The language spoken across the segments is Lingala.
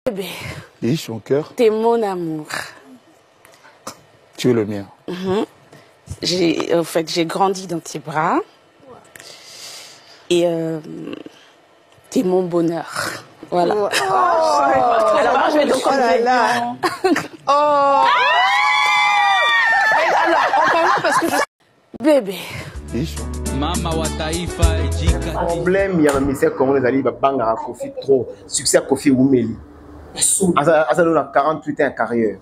Bébé. Riche mon cœur. T'es mon amour. Tu es le mien. En fait, j'ai grandi dans tes bras. Et t'es mon bonheur. Voilà. Oh, alors, je vais donc là. Oh. Alors, en parlant parce que Bébé. Riche. Mama wa taifa ejika. Problème, il y a un ministère comment les alliés banga Kofi trop. Succès Kofi Oumeli. Asa a 48 ans de carrière.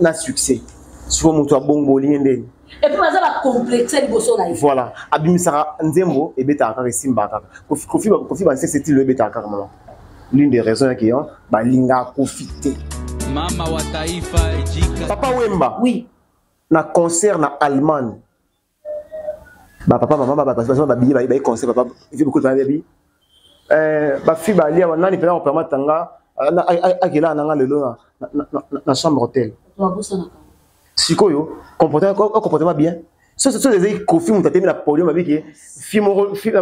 Na succès. Souvent mon toi bon bolinde. Et puis ça va complexer les bosons là. Voilà. Abimisara Nzembo et beta kaka simba kaka. Kofi ba c'est le beta kaka maman. L'une des raisons qui ont ba linga profiter. Mama wa taifa ejika. Papa Wemba. Oui. Na concert na Allemagne. Ba papa maman ba billet ba concert papa il fait beaucoup de baby. Ba fille ba lia nani pela on permet tanga akela nanga lelo na chambre hôtel. Toi bossa na. Sikoyo comportement bien. Ce sont des Kofi mu tatemi na podium avec ma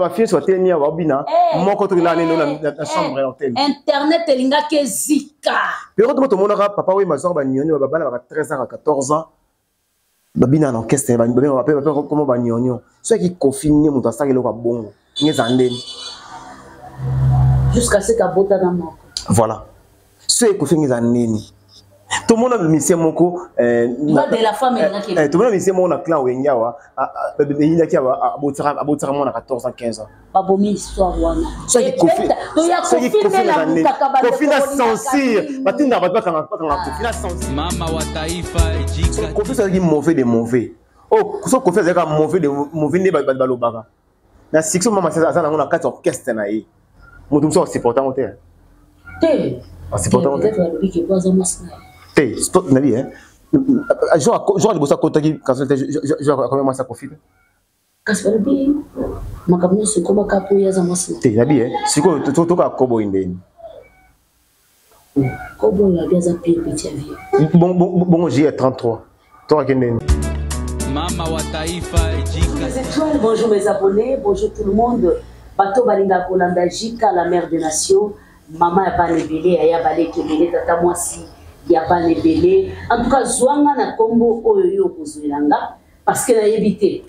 fille soit tellement wa bina mon contre là na chambre hôtel. Internet elinga ke zika. Pero to mona papa oui ma soeur ba nyonyo ba bana ba 13 ans à 14 ans. Babina na orchestre ba comment ba nyonyo. Ceux qui confinent mu ta sakelo ka bongo. Ngezandeni. Jusqu'à ce qu'abota dans moi. Voilà. Ceux qui confinent ngezandeni. Tout le monde a mis moko de la femme tout le monde a mis mon clan wenyawa il y a abotira mon 14 ans 15 ans. Pas bon histoire wana. Ceux qui confinent Kofi na censure. Batinda ba kanga Kofi na censure. Mama wa taifa ejika. Kofi c'est mauvais de mauvais. Oh, so Kofi c'est mauvais de mauvais ne balobaka. Na section mama c'est ça na 4 orchestre na yi. Mutu so supportant hotel. Té. Supportant hotel. Hey, stop Nabi hein. Je bossa kotaki quand je comment moi ça profite. Kasperbi. Makamno se koma kapo ya za masi. Hey, Nabi hein. Siko to ka kobo indeni. Kobo la gaza petit vie. Bon j'ai 33. Toi kendeni. Mama wa taifa ejika. Bonjour mes abonnés, bonjour tout le monde. Bato balinga kolanda jika la mère des nations. Maman ya bale belé aya bale kebele tata mwasi. Il y a pas les bébés. En tout cas, Zouanga na Combo Oyo Kuzuilanga parce que a évité.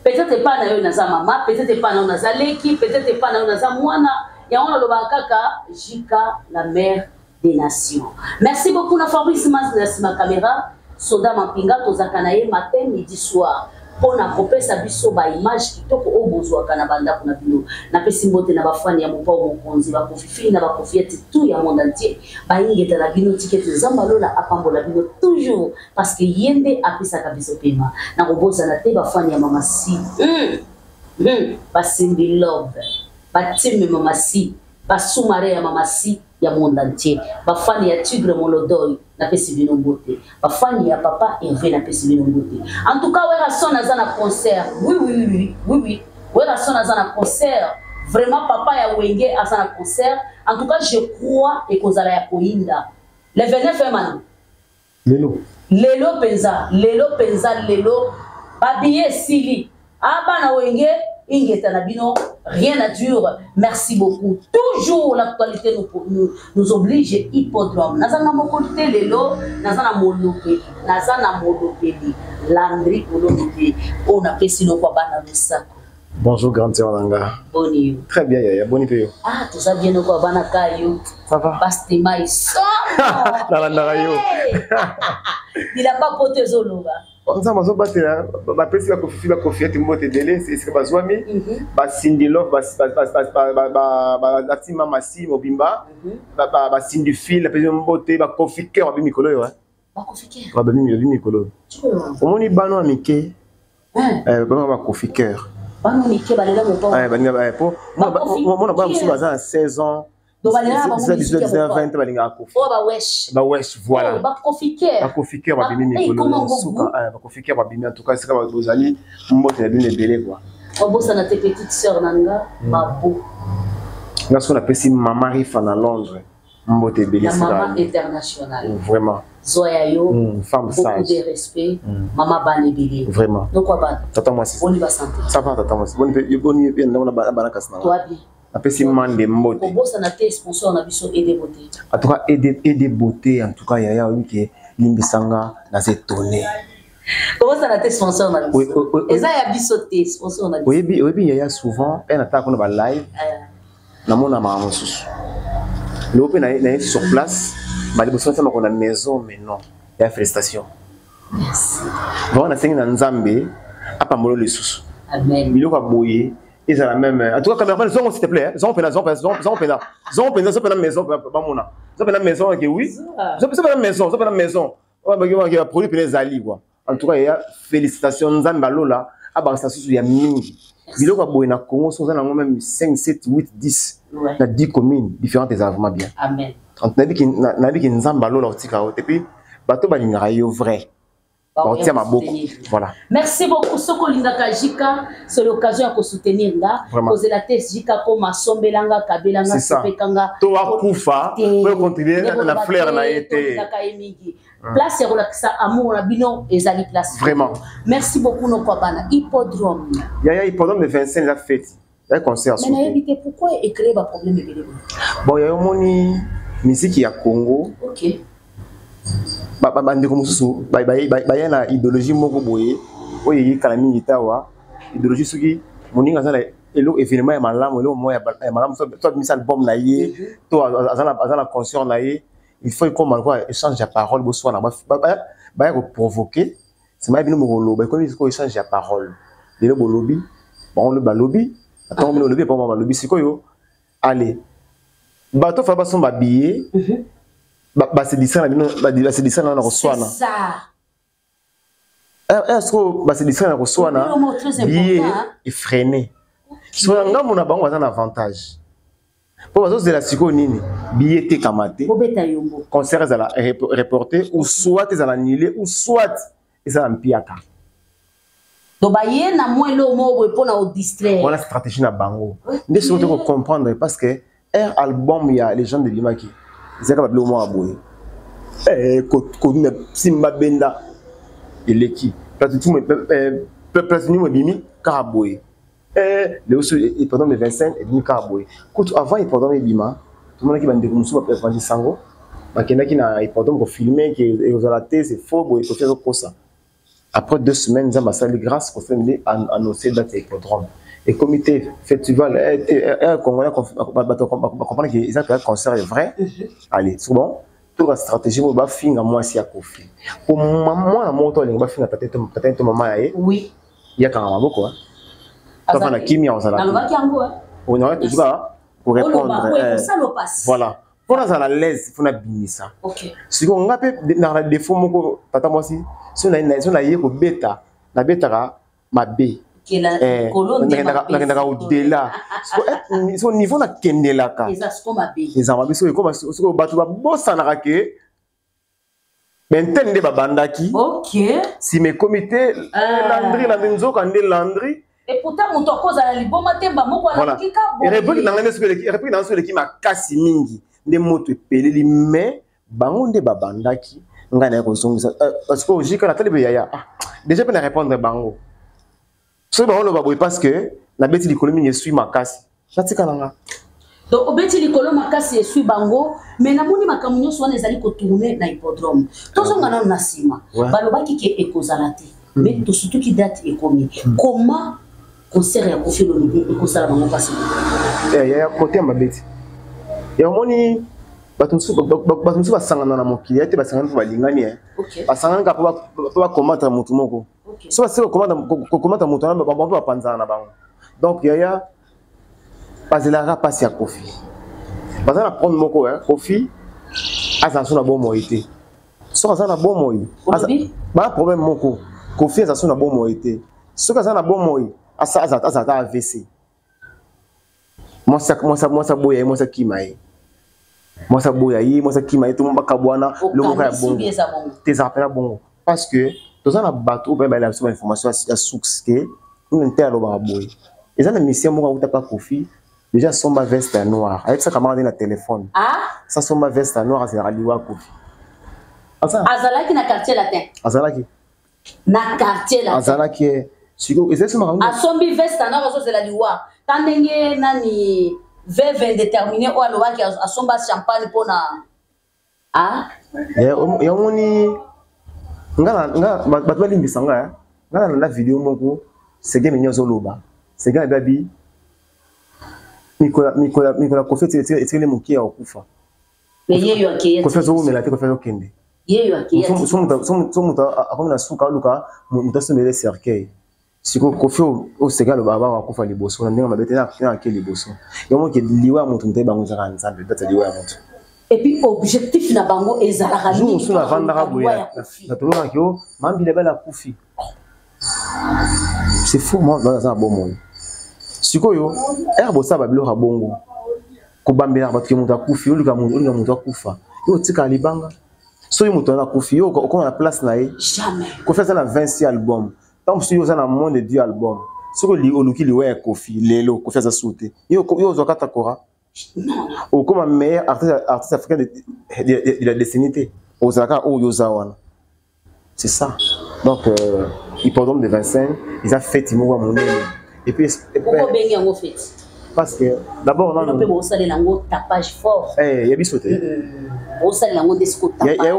Peut-être pas na yo naza maman, peut-être pas na naza leki, peut-être pas na naza mwana. Ya on lo bakaka Jika la mère des nations. Merci beaucoup na Fabrice Mas na caméra. Soda Mampinga tozakanaye matin midi soir. On a coupé sa biso ba image kitoko o bozwa kana banda kuna bino na pesi mbote na bafani ya mopa mokonzi ba kofifi na ba kofiete tout ya monde entier ba ingeta la bino ticket zambalola apambola bino toujours parce que yende apisa kabiso pema na koboza na te bafani ya mama si ba simbi love ba timme mama si ba soumare ya mama si ya monde entier bafani ya tigre molodoy na pesi bino mbote bafani ya papa Hervé na pesi bino mbote en tout cas wera son azana concert oui wera son azana concert vraiment papa ya wenge azana concert en tout cas je crois et kozala ya koinda le 29 man lelo penza babiye sili aba na wenge ingeta na bino rien à dire. Merci beaucoup. Toujours l'actualité nous oblige. Hippodrome. Nazana mokote lelo, nazana molopeli, Landry Kolomide. On a fait sinon quoi bana ça. Bonjour grande sœur Nanga. Boni. Très bien yaya, boni peyo. Ah, tout ça bien quoi bana kayo. Ça va. Pastema iso. La yo. Il a pas poté zologa. On s'en va battre là, ba pesi ba kofiete mbote délai, c'est ba zwami, ba Cindy Love, ba tima masi mobimba, ba Cindy Phil, la pesi mbote ba kofiker ba mikolo yo. Ba kofiker. Ba mikolo. Omoni bano amike. Bano ba kofiker. Bano amike ba lela mo pa. Ba po. Mo na ba musu baza 16 ans. C'est 19-20 balinga kofi. Oh ba wesh. Ba wesh voilà. Ba kofiker. Ba kofiker ba bimi mikolo. Suka ba kofiker ba bimi en tout cas c'est comme bozali mbote na bino belé quoi. On bosse na tes petites sœurs nanga ba beau. Là ce qu'on appelle si maman rifa na Londres. Mbote belé c'est la maman internationale. Vraiment. Zoya yo. Femme sage. Beaucoup de respect. Maman bane belé. Vraiment. Donc quoi ba? Tata moi c'est. On y va santé. Ça va tata moi. Bonne bien on a bana kasna. Toi bien. Après, c'est Mandé Mbote. Pour ça, on a été sponsor, on a vu sur Aidé Beauté. En tout cas, Aidé Beauté, en tout cas, il y a eu qui Limbisanga dans cette tournée. Comment ça, on a été sponsor, on a vu. Et ça, il y a bisoté, sponsor, on a vu. Oui, il y a souvent, un attaque, on a live. Dans mon amant, l'open est sur place. Mais les gens qu'on a une maison, mais non. Il y a félicitations. Merci. On a 5 dans Zambé, à Pamolo les sous. Amen. Il y a bouillé. Ils ont la même. En tout cas, caméraman, zon s'il te plaît. Zon pena maison, pas mon nom. Zon pena maison, ok, oui. Zon pena maison. On va produire les alliés, quoi. En tout cas, il y a félicitations. Zambalo là, à Barça, il y a mingi. Il y a bouillé na Congo, sont même 5, 7, 8, 10. Dans 10 communes, différentes événements bien. Amen. N'a dit qu'il Zambalo là, et puis, bateau balinga vrai. Voilà. Merci beaucoup, Soko Linga Jika. C'est l'occasion de soutenir là. Poser la tête Jika comme Sombelanga, Kabelanga, Sopekanga. Toi, Koufa, pour continuer la fleur n'a été. Place et relaxa, amour, rabino et zali place. Vraiment. Merci beaucoup, nos papas. Hippodrome. Il y a un hippodrome de 25 la fête. Il y a un concert. Mais éviter pourquoi écrire un problème de bon, il y a une musique qui est à Congo. Ok. Bandeko mususu baya na idéologie moko boye oyi kalami itawa idéologie soki moninga za elo événement ya malamu elo moya ya malamu to mis album na ye to azana concert na ye il faut comme quoi échange de parole bo soit na baya ko provoquer c'est ma bino moko ba comme ko échange de parole lelo bo lobby bon le balobi attends le lobby pas moi lobby sikoyo allez bato fa ba son ba billet c'est dit ça na reçoana c'est ça est-ce que c'est dit ça na reçoana billet est freiné so nga mona bango za un avantage pour bazo de la siko nini billet te kamate bobeta yombo concert za la reporter ou soit za la annulé ou soit ça en piaka donc baye na moi lo mo pour na au distraire voilà stratégie na bango mais c'est faut comprendre parce que un album il y a les gens de Limaki c'est comme le mot aboué simba benda eleki plateau me bimi karaboué le aussi et pendant mes 25 et bimi karaboué avant il pendant mes bima tout le monde qui va ndeko musu ba vandi sango bakenda ki na pendant ko filmer qui aux la tête c'est faux boy ko faire comme ça après 2 semaines nous avons sali grâce pour faire annoncer date hippodrome et comité festival congolais comprendre que ils ont un concert vrai allez c'est bon toute la stratégie on va finir moi si à Kofi pour moi la moto on va finir peut-être maman oui il y a quand même beaucoup hein toi na kimi on s'ala on aurait toujours pour répondre voilà pour nous à l'aise faut na binisa OK si on a peut dans la défaut moko tata moi si on a yeko beta na beta ma b que la colonne na au-delà son niveau na kendelaka ezama biso comme soko bato ba bosana ke mentende ba bandaki OK si mes comités landry na nzoka ndé landry et pourtant mon cause à la liboma temba moko ala kika bon et réplique na ngene soko ki makasi mingi nde moto epeleli mais bango nde ba bandaki ngana ko songisa parce que jika na télé yaya déjà peut répondre bango so ba on va parce que na beti l'économie suit makasi chatika nanga donc obeti likolo makasi suit bango mais na moni makamunyo so na ezali ko tourner na hippodrome tozo ngana na sima balobaki ke ekozalati mais to surtout qui date ekomi comment concert ya Kofi Olomide ekozala bango kasi ya côté mabeti ya moni batumsu basangana na mokili ete basangana po balingani basangana ka po ba komata mutu moko so c'est comment mutu na ba panzana na bango donc yaya bazela passe ya Kofi bazana prendre moko Kofi asanso na bon moité so azana bon moyi ba problème moko Kofi asanso na bon moité so azana bon moyi asa AVC moi ça boya moi ça kimaye moi ça boya yi moi ça kimaye tout mbaka bwana le moka ya bongo tes appels bongo parce que dans un bateau ben la information à source que on interlo ba boy et ça la mission moi ou pas Kofi déjà son ma veste noire avec ça camarade na téléphone ça son ma veste noire c'est raliwa Kofi azalaki na quartier latin azalaki na quartier latin azalaki siko ezali ma asombi veste noire zo zela liwa tandenge nani veuve indéterminé oyo alobaki asomba champagne mpona yamoni bato balimbisa nga nga na video moko sege menye azoloba sege ababi mikola kofi etikeli mokie ya kokufa kofi azomela te kofi azokende so moto akomi na suka aluka moto asomele cercueil siko kofi oyo sege aloba aba wakufa liboso na ndenge mabe te na ake liboso yomoke liwa ya moto moto yebango ezaka nzambe data liwa ya moto et puis objectif na bango ezalaka nini so na vandaka boya na tolona kyo mambila bala kufi c'est fou moi dans un bon monde sikoyo erbo sa babilo ka bongo ko bambela bato ke muta kufi oluka muta akufa yo tika libanga so yo muta na kufi yo ko na place na ye jamais ko fait ça na 26 albums tant que yo ça na moins de 10 albums siko li oluki liwe kofi lelo ko fait ça sauter yo zo kata kora ou comme meilleur artiste africain de la décennie aux Zaka ou Yozawan. C'est ça. Donc, hippodrome de Vincennes, ils ont fait Timo à mon et puis, pourquoi bien en fait? Parce que d'abord, on peut montrer l'angle tapage fort. Eh, il y a bisoté. On sait l'angle des scouts tapage. Il y a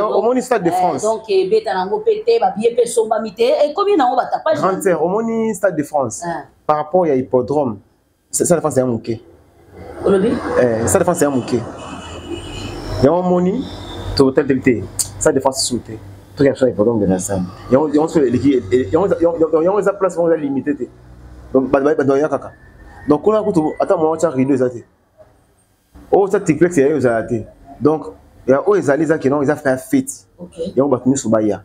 au moins Stade de France. Donc, bête l'angle pété, babier pe somba mité et combien d'angle tapage? Grand terre, au moins Stade de France. Par rapport à hippodrome. Ça défense c'est un mouquet. Ça défense c'est un mouquet. Il y a un moni, tout tel ça défense sauter. Tout quelque chose hippodrome de Vincennes. Il y a une place où on est limité. Donc kaka. Donc on a attends moi tu as rideau ça. Oh ça triplex c'est eux ça. Donc il y a eux ils qui non ils ont fait un fête. OK. Il y a un battu sur Bahia.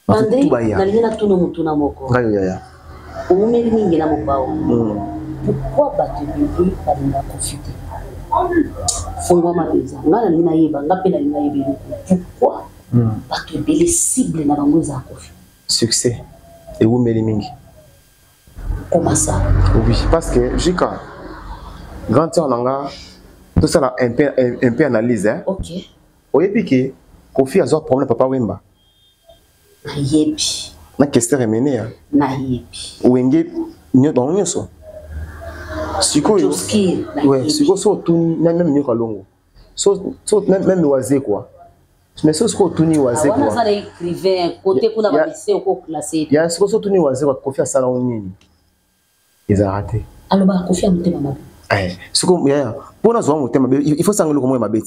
Bandé na lina tuno mutuna moko. Ngaya. Umeli mingi na mobao. Pourquoi battre bébé par la profiter? Fongwa mabeza. Ngana lina yeba, ngape na lina yeba. Pourquoi battre bébé cible na bango za kofi? Succès. Et umeli mingi. Comment ça? Oui, parce que Jika, grand temps nanga, tout ça un peu analyse hein. OK. Oye piqué, Kofi a zor problème papa Wemba. Na yebi. Na question remené hein. Na yebi. Wenge nyo dans nyoso. Sikoyo. Ouais, siko so tout même nyo kalongo. So même oisé quoi. Mais so ko tout ni oisé quoi. Wana ça écrivain côté kuna ba lycée au classé. Ya siko so tout ni oisé quoi Kofi a sala nini. Ils ont raté. Alors, bah, Kofi a monté ma bête. Ce qu'on y a, pour nous avoir monté ma bête, il faut s'engager comme ma bête.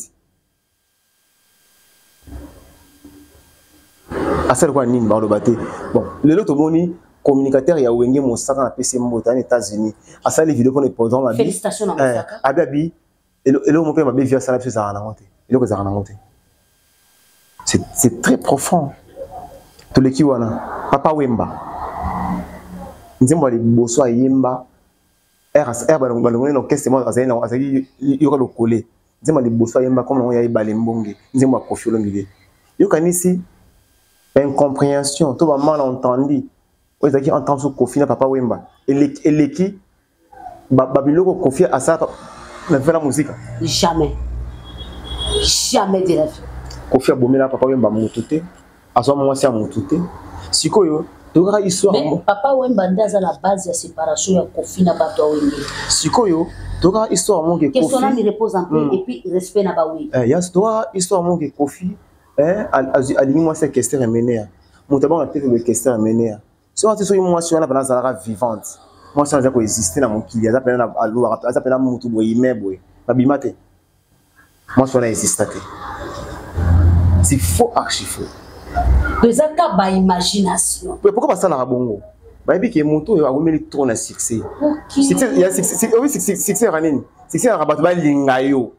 À celle quoi nini, bah, le bâté. Bon, le lot moni communicateur il y a Wenge mon sac en PC aux États-Unis. À ça les vidéos qu'on est pendant ma vie. Félicitations dans mon sac. Ababi, et le mon père ma bête via ça la chose à monter. Et le ça a monté. C'est très profond. Tous les qui wana, Papa Wemba. Nzembo ali boso ayemba balongoni l'orchestre moi azali yoko le coller nzembo ali boso ayemba comme on ya ibale mbonge nzembo Kofi Olomide yo kanisi incompréhension to ba mal entendu oza qui entend sur Kofi na Papa Wemba et qui babiloko Kofi à ça na faire la musique jamais de la vie Kofi a bomela Papa Wemba mututé aso moi c'est mututé sikoyo. Mais Papa Wemba ndaza la base de séparation ya Kofi na bato wenge. Sikoyo, toka histoire mon que Kofi. Question là me repose en paix et puis respect na ba oui. Ya histoire mon que Kofi alimi moi c'est question remener. Mon tabon a tête de question remener. Si on so moi sur na pendant ça vivante. Moi ça ko exister na mon kili, ça pena na alo, ça pena mutu boy mebwe. Babimate. Moi ça na exister. C'est faux archi faux. Bezaka ba imagination. Pourquoi pas ça la bongo? Ba bi ke moto a remeli trop na succès. Succès il y a succès ranini. Succès na bato ba linga yo.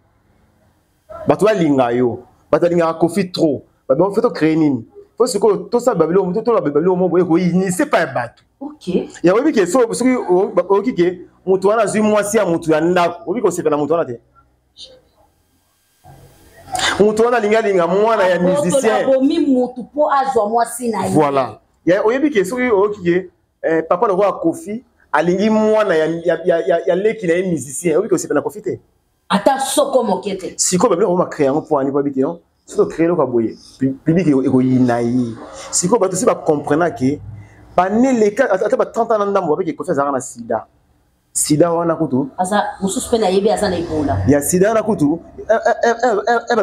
Bato ba linga yo. Bato linga Kofi trop. Ba bon faut créer nini. Faut ce que tout ça babelo moto to babelo mo boye ko initier pas bato. OK. Ya webi ke so oki ke moto wana zui mwasi ya moto ya ndako. Obi ko se na moto wana te. Moto wana linga mwana ya musicien. Voilà. Ya oyebi ke soki oki papa le roi Kofi alingi mwana ya leki na musicien. Obi ko se na Kofi te. Ata soko mokete. Siko babelo ko ma créer un point ni ba biki non. Siko créer lo ka boye. Public eko yinayi. Siko ba to si ba comprendre que ba ne le ata ba 30 ans ndambo ba biki Kofi azanga na sida. sida wana kutu asa mususu pe na yebi asa na ebola ya sida wana kutu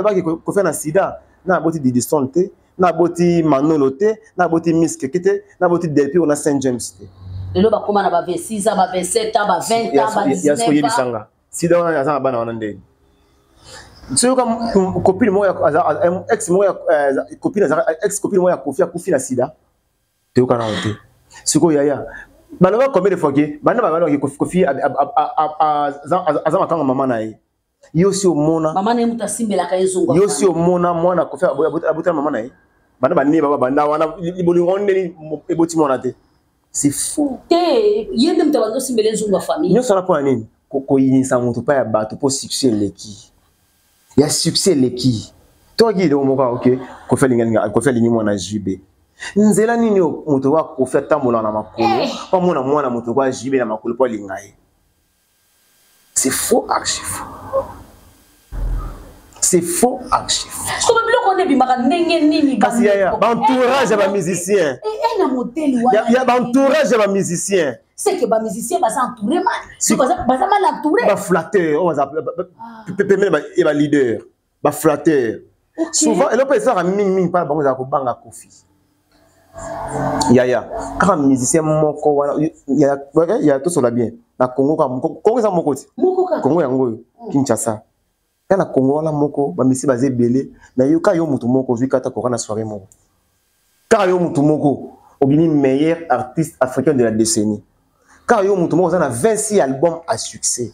baki ko faire na sida na boti Didi Sonte na boti Manolo te na boti Miss Kekete na boti Delpi on a Saint James te lelo bakoma na ba 26 ans ba 27 ans ba 20 ans ba 19 ans ya so yebi sanga sida wana asa bana wana ndeni so comme copine moya ex moya copine ex copine moya Kofi na sida te ukana wote siko yaya baloba combien de fois que bana ba baloba Kofi azama kanga mama na ye yo si omona mama na muta simbela ka ezungu yo si omona mwana Kofi abuta mama na ye bana ba ne baba banda wana libolingo ndeni eboti mona te c'est fou te yende mtabando simbela ezungu wa famille nyo sala kwa nini ko yinisa mutu pa ya bato po succès leki ya succès leki to gi do moka OK Kofi linga Kofi lingi mwana jibe nzela nini mutu wa Kofi atambola na makolo pa mwana mutu kwa jibe na makolo po linga ye c'est faux archi faux c'est faux archi faux comme biloko ne bimaka ndenge nini kasi ya ba entourage ba musicien na modèle wa ya ba entourage ba musicien c'est que ba musicien ba entouré mal si ba mal entouré ba flatteur on va et ba leader ba flatteur souvent et l'on peut ça mingi pas bango za ko banga Kofi ya quand musicien moko wana ya tout cela bien na Congo Congo za moko ti Congo yango Kinshasa na Congo wala moko ba misi bazé belé na yo ka yo mutu moko vikata ko na soirée moko ka yo mutu moko obini meilleur artiste africain de la décennie ka yo mutu moko za na 26 albums à succès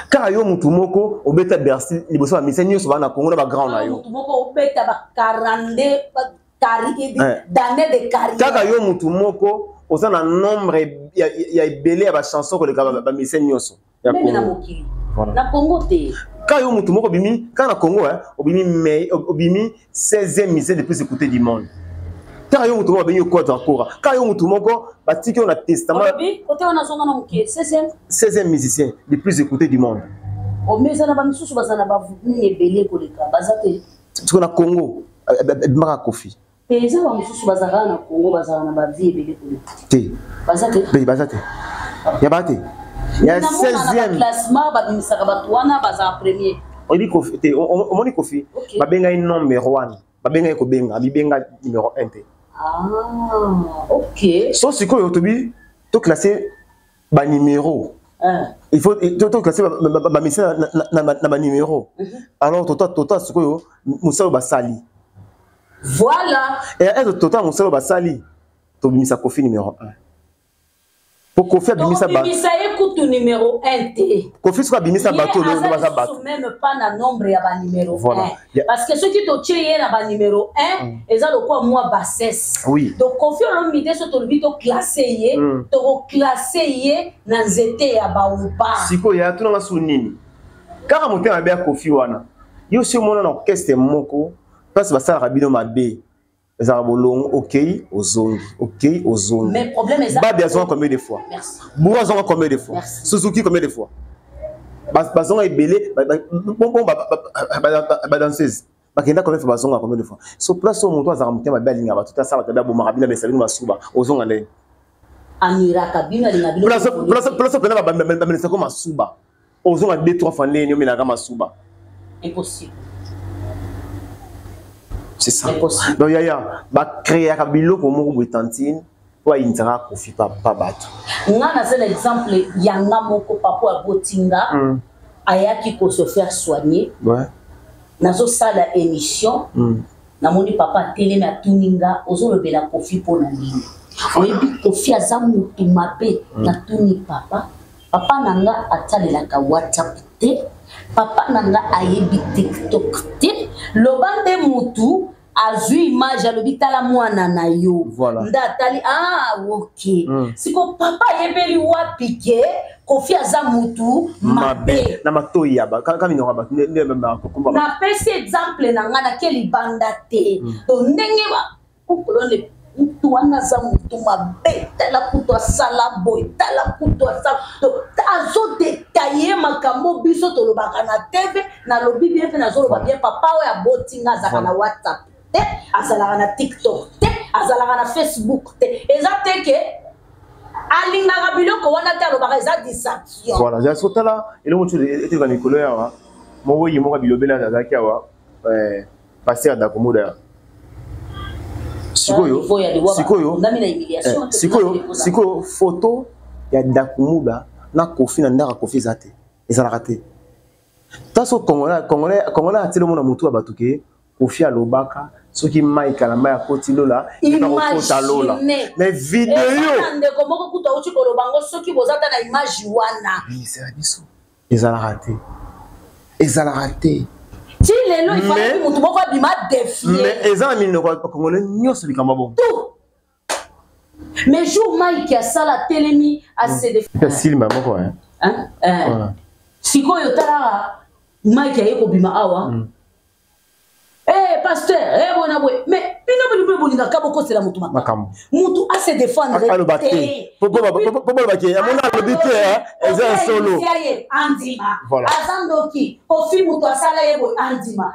ka yo mutu moko obeta Bercy liboso ba misi nyoso ba na Congo na ba grand na yo mutu moko obeta ba 42 d'années de carrière ka yo mutu moko oza na nombre ya belé ya ba chanson ko le ba misi nyoso ya Congo na mokili na Congo te quand yo mutu moko bimi quand na Congo obimi 16e musée le plus écouté du monde quand yo mutu moko bimi ko ta kora quand yo mutu moko batiki on a testament côté on a zonga na mokie 16e musicien le plus écouté du monde o meza na ba misusu bazana ba vuni ebele ko leka bazate tu na Congo bimaka Kofi peza ba misusu bazaka na Congo bazana na ba vie ebele ko leka te bazate ya bate il y a 16e classement ba bimisaka batwana baza premier on dit Kofi te on moni Kofi ba benga numéro 1 ba benga ko benga bibenga numéro 1 te OK so siko tobi to classer ba numéro il faut to classer ba misi na ba numéro alors tota siko musalo basali voilà et tota musalo basali to bimisa Kofi numéro 1 pour Kofi bimisa ba écoute numéro 1 t Kofi soit bimisa bato le baza bato même pas na nombre ya ba numéro 1 parce que ceux qui to tcheye na ba numéro 1 eza lokwa moi bassesse oui donc Kofi on mide so to bito classer ye to classer ye na nzete ya ba upa siko ya tuna masu nini kaka motema be Kofi wana yo si mona na orchestre moko parce basala rabino mabe ezara bolongo OK ozongi mais problème est Babi azonga combien de fois Boura azonga combien de fois Suzuki combien de fois bazonga ebele bon ba danseuse bakenda combien de fois bazonga combien de fois so place au monto azara mutema be alinga batuta sa bataba bo marabila mesabino masuba ozonga ndeni amiraka bino alinga bino place pena ba mesako masuba ozonga 2-3 fois ndeni omelaka masuba impossible. C'est ça. Donc yaya ba créer ka biloko moko botantine pour intera Kofi pas bato. Ngana c'est l'exemple yanga moko papa botinga ayaki ko se faire soigner. Ouais. Nazo sala émission. Na moni papa télé na tuninga ozo lobela Kofi pona nini. Oyebi Kofi azamu tumape na tuni papa. Papa nanga atalela ka WhatsApp te. Papa nanga ayebi TikTok te. Lobande mutu azui image alobi tala mwana na yo. Voilà. Ndatali OK. Siko papa yebeli wapi ke Kofi azamutu mabe. Na matoyi yaba kami no ba komba. Na pesi exemple na ngana ke libanda te. To ndenge ba kolone mutu wana zamutu mabe tala kuto sala boy tala kuto sa azo détailler makambo biso to lobaka na TV na lobi bien na zo loba bien papa o ya botinga zaka na WhatsApp te azalaka na TikTok te azalaka na Facebook te eza te ke alingaka biloko wana te alobaka eza deception. Voilà, j'ai sauté là et le mot était dans Nicolas là. Mon voyez moi bilobela azaki awa passer da komoda. Sikoyo photo ya Dakumuda na Kofi na ndaka Kofi zate ezala raté. Taso Congolais atelo mona mutu abatuke Kofi alobaka soki Mike la maya koti lola ina kokota lola mais vidéo ndeko moko kuta uchi kolobango soki bozata na image wana c'est la biso ezala raté ti lelo il fallait que mutu moko abima défier mais ezala minoko Congolais nyonso likamba bon mais jour Mike a sala telemi a se défier silma moko hein sikoyo tala Mike ayeko bima awa eh pasteur bona boy mais bino bino bolinga kaboko c'est la mutu makambo mutu a se défendre popo baki amona lobite eza solo andima azandoki Kofi mutu asala yebo andima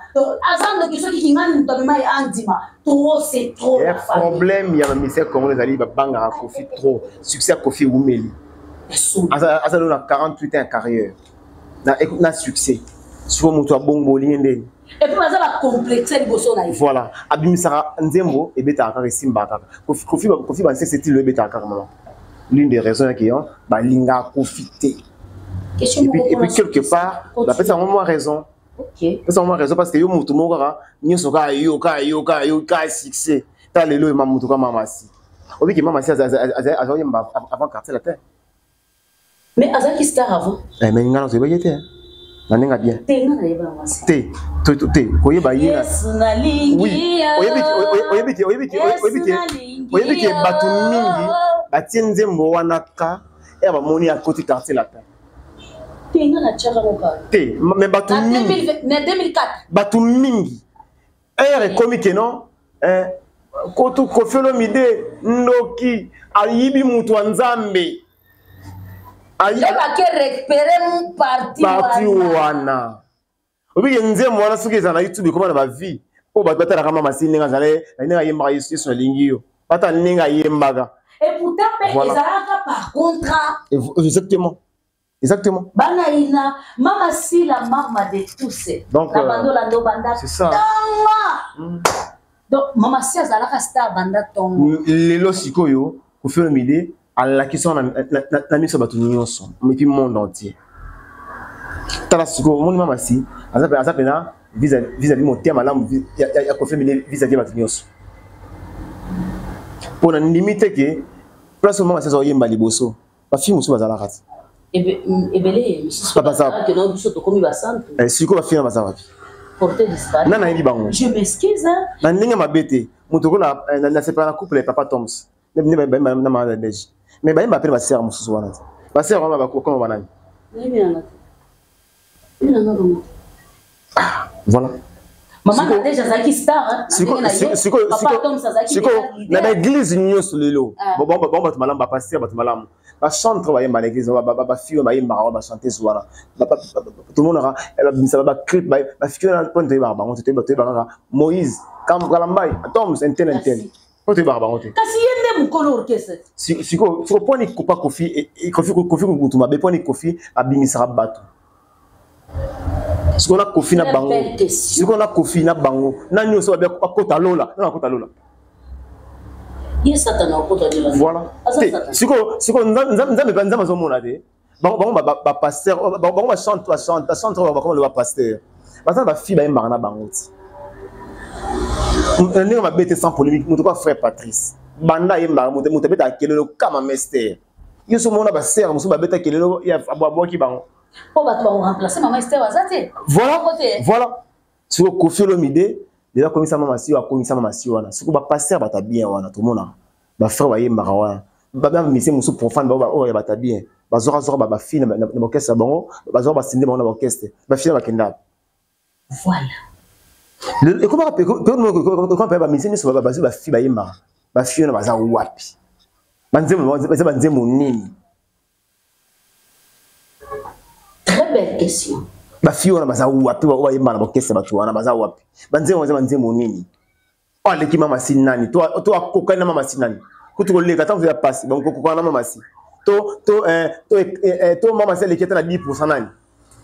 azandoki soki kingani mutu abima andima to c'est trop le problème ya misère congolais ali banga Kofi trop succès Kofi Umeli asa na 48 ans carrière na succès sur mutu abongo liende. Et puis, ça va complexer les bossons. Voilà. Abimisara Nzembo et Beta Akar et Simba. Kofi c'est le Beta Akar. L'une des raisons qui ont, Linga profité. Et puis, quelque part, la personne a moins raison. Ok. La personne a moins raison parce que yo mutumora, ni soka yoka succès. T'as le lot et mamutuka mamasi. Obi qui mamasi avant quartier la terre. Mais Azaki star avant. Mais il n'y a pas de bien. Nanenga bien. Té. Koye bayi. Oui. Oyebiki batu mingi batienze mwana ka e ba moni à côté quartier la ta. Tenga na chaka moka. Té, mais batu mingi. Na 2004. Batu mingi. Komi ke non koto kofelo mide ndoki ayibi mutu nzambe. Il va récupérer mon parti wana. Obi nze mwana suki za na YouTube comment na vie. O ba bata la kama masini nga zale, na yemba yesu sur lingio. Bata ninga yembaga. Et pourtant ezalaka par contrat. Exactement. Exactement. Bana ina mama si la mama de tous. Donc c'est ça. Donc mama si azalaka star banda tongo. Lelo sikoyo ko faire mide à la question na miso batu nyonso mais puis monde entier. Tala siko mon mama si azapena vis-à-vis mon thème malamu ya ko faire mide vis-à-vis batu nyonso. Pour na limite que place mama ça yemba liboso. Ba fi musu bazala kati. Ebele papa ça que non biso to komi ba centre. Siko ba fi na bazala. Porter disparu. Nana yebi bango. Je m'excuse hein. Na ndenge mabete mutu na séparer couple papa Toms. Ne na ma neige. Mais bah il m'appelle ma sœur mususu wana. Ma sœur wana ba comment banani. Voilà. Maman déjà Zaki star hein. Papa Tom Sazaki. Na l'église nyonso lelo. Bon ba malamba passer ba malamu. Ba chanter ba yemba l'église ba fille ba yemba ba chanter soir. Tout le monde aura ça va clip ba fille na point de ba on te ba Moïse comme Kalambai Tom intel. Kote barba ngote. Kasi yende mukolo orchestre. Siko poni kupa Kofi et Kofi kutuma be poni Kofi abimisara bato. Siko na Kofi na bango. Siko na Kofi na bango. Na nyoso ba kota lola, na kota lola. Yes satana kota lola. Voilà. Siko nzambe banza mazomona te. Bango ba pasteur, bango ba chante ba comme le pasteur. Parce que ba fille ba yemba na bango. On m'a bêté sans polémique, mon frère Patrice. Banda yemba mon bêté à kelelo kama mester. Yo so mona ba serre, mon ba bêté kelelo ya abo ki bango. Po ba to remplacer maman Esther Wazate. Voilà. Sur Kofi Olomide, déjà comme ça maman si wana. Sur ba passer ba ta bien wana tout monde. Ba frère ba yemba wana. Ba ba mise musu profane ba o ya ba ta bien. Ba zora ba fille na orchestre bango, ba zora ba sinde ba na orchestre. Ba fille ba kenda. Voilà. Et comment on peut mise sur ba fille ba yemba. Ba fille na ba za wapi. Banzemo nini. Très belle question. Ba fille na ba za wapi wa yemba na orchestre ba tu wana ba za wapi. Banzemo nini. Oh les qui mama sinani. Toi koka na mama sinani. Kutu ko le kata vous ya passe. Bon koka na mama si. to mama c'est l'équipe à 10% nani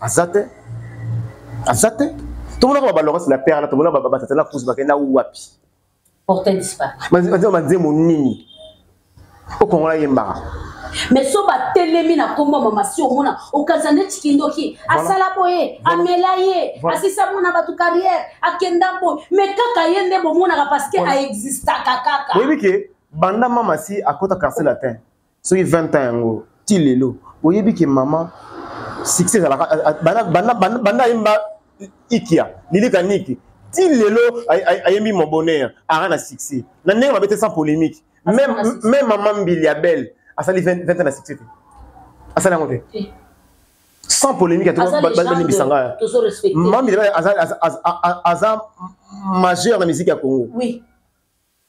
azate tout le monde va balonger la père là tout le monde va battre la pousse bakena wapi porté disparu manzi monini au Congo là yemba mais so ba telemi na komba mama si omona okazane tikindoki asala boye amelaye asisa mona batu carrière akenda bo mais kaka yende bo mona parce que a exista kaka oui que banda mama si akota quartier latin so 20 ans ngo ti lelo oyebi que maman succès la banda yemba ikia lilika niki ti lelo ayembi mon bonheur arana succès na ndenge mabete sans polémique même maman Mbiliabel a sali 20 ans de succès. A sali monté. Sans polémique, à tout le monde bisanga. Maman Mbiliabel a majeur dans la musique à Congo. Oui.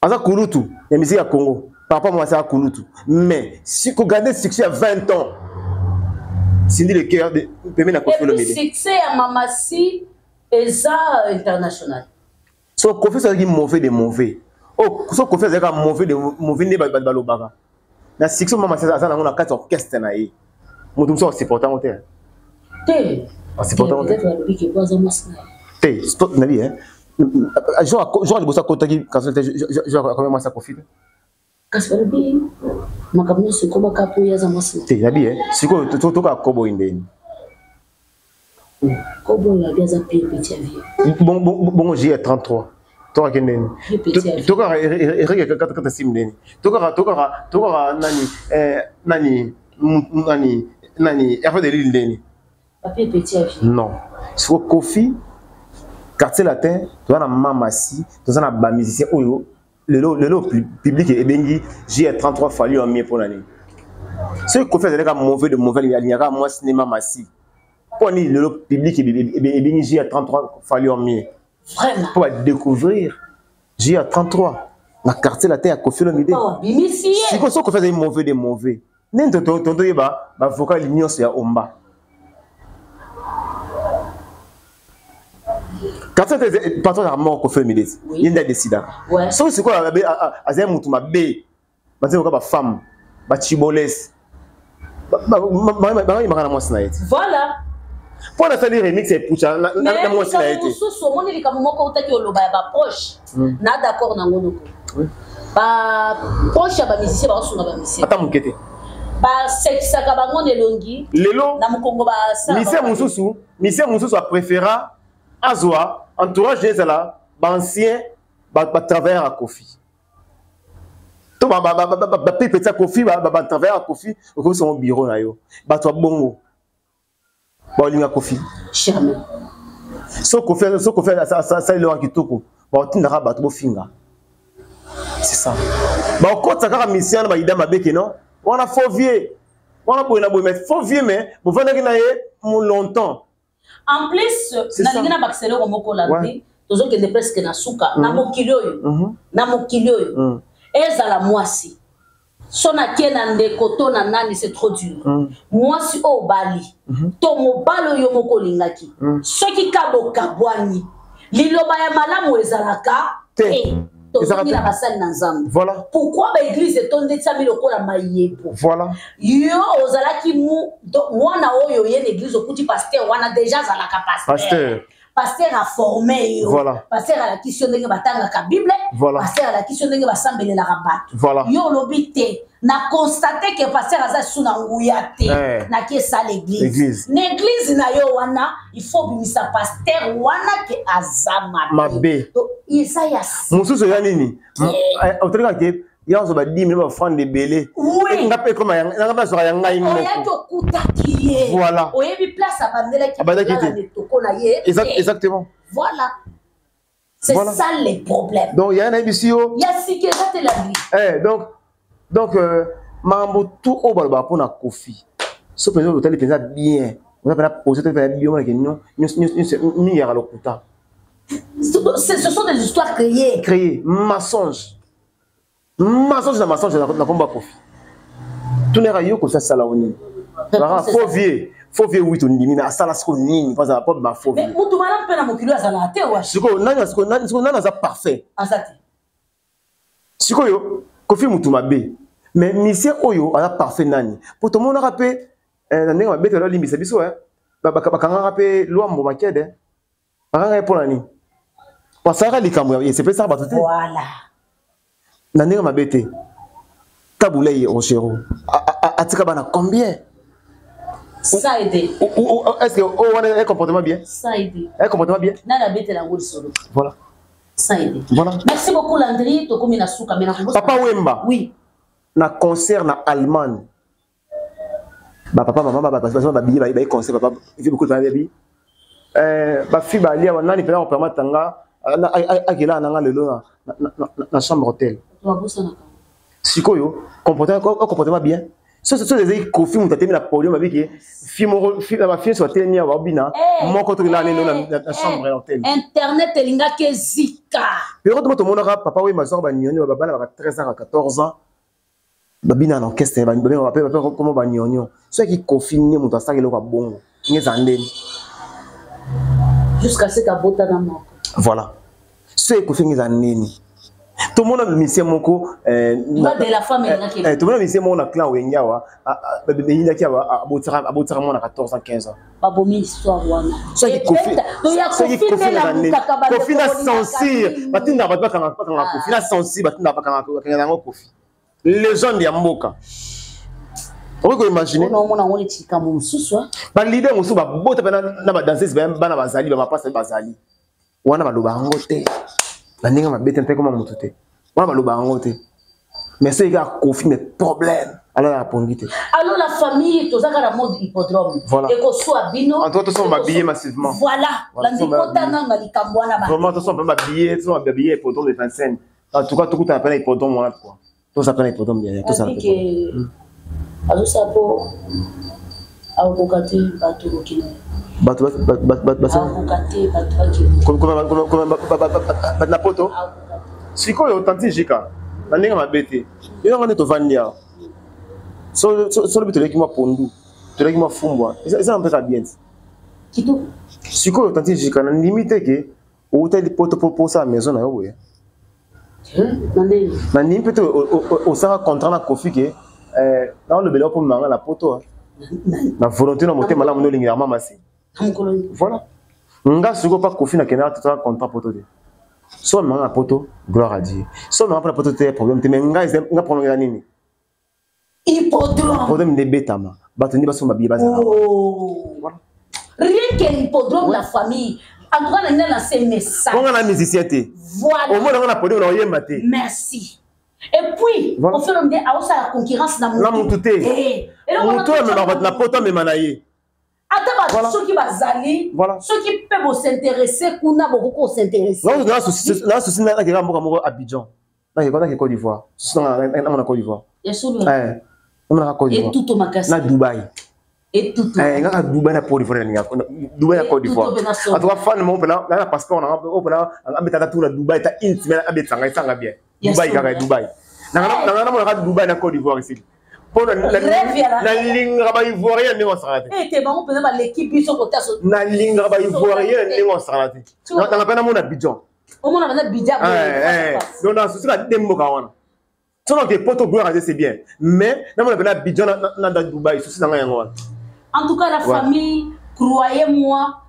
Aza Kulutu, la musique à Congo. Papa moi c'est à Kulutu. Mais si vous regardez le succès à 20 ans, c'est le cœur de permet la confiance le média. Succès à Mamassi et ça international. So confiance c'est mauvais de mauvais. Oh, so confiance c'est mauvais de mauvais ne balobaka. Na succès mama c'est ça na quatre orchestre na yi. Mutum so supportant au terre. Té. Supportant au terre. Té, stop na vie hein. Je de bossa kotaki quand je quand même ça profite. Kasper bi. Makamno se koma kapo ya za masi. Té, na vie hein. Siko to ka kobo indeni. Kobo la bien za petit vie. Bon j'ai 33. Toi qui n'es toi quand sim neni toi nani Hervé de l'île neni papier petit à vie non sur Kofi quartier latin toi na Mamassi toi na ba musicien oyo le public et bengi j'ai 33 fallu en mieux pour l'année ce Kofi c'est comme mauvais de mauvais il y a moi cinéma Mamassi pour ni le public et bengi j'ai 33 fallu en mieux. Vraiment. Pour découvrir, j'ai à 33. La quartier la terre a confié l'homme idée. Oh, bimisi. Si qu'on fait des mauvais. N'importe tonton yeba, ba vocal l'union c'est à Omba. Quartier c'est patron à mort qu'on fait l'idée. Il y a des décideurs. Ouais. Sauf c'est quoi à zé mutuma b. Ba zé ba femme, ba chiboles. Ba moi snaït. Voilà. Pour la salle remix c'est pucha na moi c'est été. Mais so moni lika moko utaki oloba ba proche. Na d'accord na ngono ko. Ba proche ba musicien ba sunga ba musicien. Ata mukete. Ba sexaka ba ngone longi. Lelo na mukongo ba sa. Musicien mususu a préféra azwa entourage ezala ba ancien ba travers à Kofi. To ba petit Kofi ba travers à Kofi ko son bureau na yo. Ba to bongo. Bon, il y a Kofi. Jamais. So Kofi, ça il est en kitoko. Bon, tu n'auras pas de finga. C'est ça. Bon, quand ça a mission, bah il a ma bec non. On a faux vieux. On a beau mais faux vieux mais vous venez que longtemps. En plus, na lingina bakiselo ko moko landi. Tozo que ne presque na suka. Na mokilo yo. Na mokilo yo. Ezala mwasi. Sona kiena ndekoto na nani c'est trop dur. Moi si au bali. To mo balo yo moko lingaki. Soki kabo kabwani. Liloba ya malamu ezalaka. Voilà. Pourquoi l'église est tombée de sa lokola mayepo? Voilà. Yo ozalaki mwana oyo ye l'église okuti pasteur wana déjà zalaka pasteur. Pasteur a formé yo. Voilà. Pasteur a la question ndenge batanga ka Bible. Voilà. Pasteur a la question ndenge basambele la rabat. Voilà. Yo lobité na constaté que pasteur aza suna nguyate na ki sa l'église. L'église na yo wana il faut bimisa pasteur wana ke azama. Mabe. Isaiah. Mususu ya nini? Autrement que ya zo ba 10 000 francs de belé. Oui. Ngape comme nga pas so ya ngai moko. Oya to kutakiye. Voilà. Oyebi place abandela ki tokona ye. Exactement. Voilà. C'est voilà. Ça les problèmes. Donc il y a un émission. Il y a si que ça te la vie. Donc mambo tout au balba pour na Kofi. Ce que nous hôtel pensa bien. On a pas posé te faire bien que non ni ya lokuta. Ce sont des histoires créées. Créées, mensonges. Mensonges na combat Kofi. Tout n'est rien que ça là on est. Faut vieux oui tout ndimi na sala sko nini pas pas ma faux vieux. Mais mutu mala pe na mokilo azala te wa. Siko nani za parfait. Asati. Siko yo Kofi mutu mabe. mais monsieur oyo a parfait nani pour tout le monde rappelle nani ma bête là limite biso hein bakanga rappelle lwambo makede bakanga pour nani pasara likambo c'est pas ça batote voilà nani ma bête kabulay Rochero atika bana combien ça aide est-ce que on a un comportement bien ça aide un comportement bien na la bête la ngol solo voilà ça aide voilà merci beaucoup Landry to komi na suka mena ko papa Wemba oui na concert na Allemagne ba papa maman ba billet ba concert papa il fait beaucoup de baby ba fille ba lia nani pena on permettre tanga akila nanga lelo na chambre hôtel to abusana ka sikoyo comportement bien ce sont des coffres où tu as mis la podium avec fille ma fille soit tellement à Wabina mon côté là na chambre hôtel internet elinga ke zika pero tout le monde papa oui ma soeur ba nyonyo ba bana ba 13 ans à 14 ans babina na orchestre ba appelle comment ba nyonyo ceux qui confinent mon ça le bongo ngezandeni jusqu'à ce que bota na moko voilà ceux qui confinent ngezandeni tout le monde a mis moko de la femme tout le monde a mis mon clan wenyawa il y a qui abotira mon à 14 ans 15 ans ba bomi histoire wana ceux qui confina censure batinda ba kanga confina censure batinda ba kanga kofi légende ya mboka on peut imaginer on mona on etika mo mususu ba leader musu ba bota na ba danseuse bana bazali ba passa bazali wana baloba ngo te baninga mabete nte comme mutu te wana baloba ngo te mais c'est gars confie mes problèmes alors la pongite alors la famille tozaka la mode hippodrome et ko soit bino en toi sont habillés massivement voilà la ndikota nanga likambwana ba vraiment tous sont habillés hippodrome de 25 en tout cas tout à peine hippodrome wana quoi tout ça peine hippodrome bien tout ça alors ça pour avocati bato kokina bato avocati bato comme na poto sikoyo authentique na ndenge mabete yo ngane to vandia so le bitole ki ma pondu to ki ma fumbwa ça empêche bien kitu sikoyo authentique na limite ke o tali poto pour sa maison na yo na ni peut au sera contrat na kofi ke dans le belo pour manga la poto na volonté na motema la monolingi ya mama si voilà nga siko pas kofi na kenara tout contrat poto de so manga poto gloire à Dieu so manga poto te problème te mais nga problème nini hippodrome problème de betama bato ni baso mabiye bazana voilà rien que l'hippodrome la famille en tout cas na na ces messages on a musicien te voilà au moins on a podium na yemba te merci et puis on fait le à la concurrence na mutu te et mutu mais na poto mais manaye attends ceux qui bazali ceux qui peuvent s'intéresser kuna beaucoup s'intéresser non là ceci na ka mboka moko Abidjan na ke Côte d'Ivoire ceci na Côte d'Ivoire on a Côte d'Ivoire et tout au magasin na Dubaï et tout nga Dubaï na Côte d'Ivoire ni Dubaï na Côte d'Ivoire en tout cas fan mo pela na passeport na pela ambeta tout na Dubaï ta intime na abetanga isanga bien Dubaï kaka Dubaï na mo Dubaï na Côte d'Ivoire ici pour la ligne rabat ivoirien ne on s'arrête et te bango pena ba l'équipe biso côté na ligne rabat ivoirien ne on s'arrête na pena mon Abidjan au moins on a Abidjan donc dans ceci la dembo ka wana so donc poto gloire c'est bien mais na mon pena Abidjan na Dubaï ceci na yango en tout cas la famille croyez-moi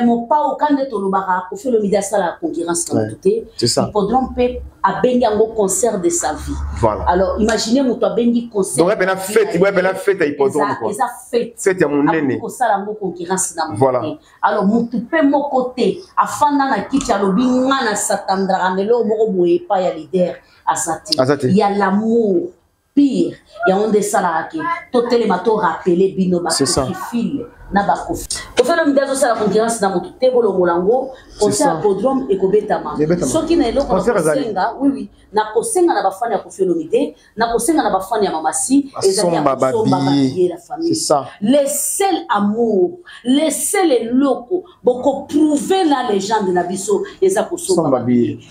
mon pas au camp de Tolobara pour faire le média ça la concurrence dans tout hippodrome peut a bengi un concert de sa vie voilà alors imaginez mon toi bengi concert donc ben fête à hippodrome quoi ça fête à mon nene pour ça la concurrence dans voilà alors mon tout peut mon côté afin dans la kitchen lobi ngana satandra melo moko boye pas ya leader asati il y a l'amour pire il y a on de ça qui tout les mato rappeler bino ba fil na ba kofi au fait le média ça la concurrence dans mon te bolo molango concert hippodrome et kobetama so qui na eloko kosenga oui na kosenga na bafani ya kofi olomide na kosenga na bafani ya mamasi ezali ya la famille c'est ça laissez l'amour laissez les locaux boko prouver la légende na biso eza kosomba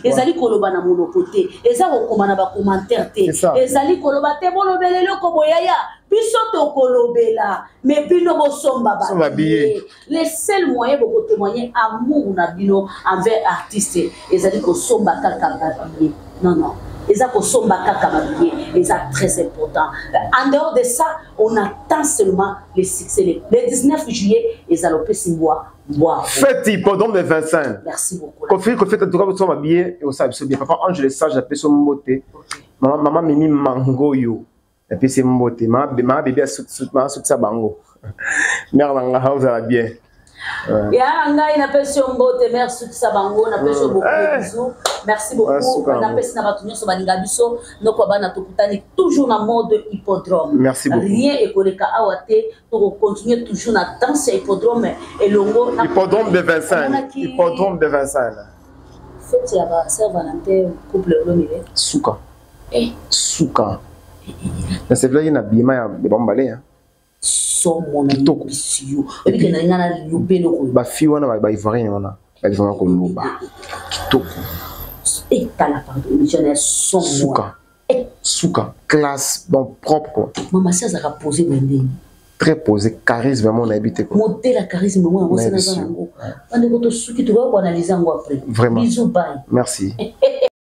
ezali koloba na monoko te eza kokoma na ba commentaire te ezali koloba te bolobele loko boyaya biso to kolobela mais bino bosomba les seuls moyens pour témoigner amour na bino envers artiste ezali kosomba kaka babie non ça kosomba kaka mabillet et ça très important. En dehors de ça, on attend seulement les succès. Le 19 juillet, les alopés Simbois. Fête hippodrome de Vincennes. Merci beaucoup. Quand en tout cas, vous sommes habillés et vous savez bien. Papa, Ange le sage, j'appelle son beauté. Maman Mimi Mangoyo. Et puis c'est mon beauté. Ma bébé a soutenu bango. Mère Nanga, vous allez bien. Ya ngai na pesi mbote merci ça bango na pesi beaucoup bisous merci beaucoup na pesi na batunyo so baninga biso noko bana tokutani toujours na mode hippodrome merci beaucoup rien ekoleka awate to continuer toujours na danse hippodrome et longo na hippodrome de Vincennes fête ya ba Saint Valentin couple lomile souka mais c'est vrai il y a bima ya bambalé hein so mona bisio et que na ngana lubelo ko ba fi wana ba ivoirien wana ba ivoirien ko luba kitoko et tala pardon jeunesse son souka classe bon propre maman ça a posé bendé très posé charisme vraiment on habite quoi monter la charisme moi on sait dans ça ngo on est to suki tu vas analyser ngo après vraiment bisous bye merci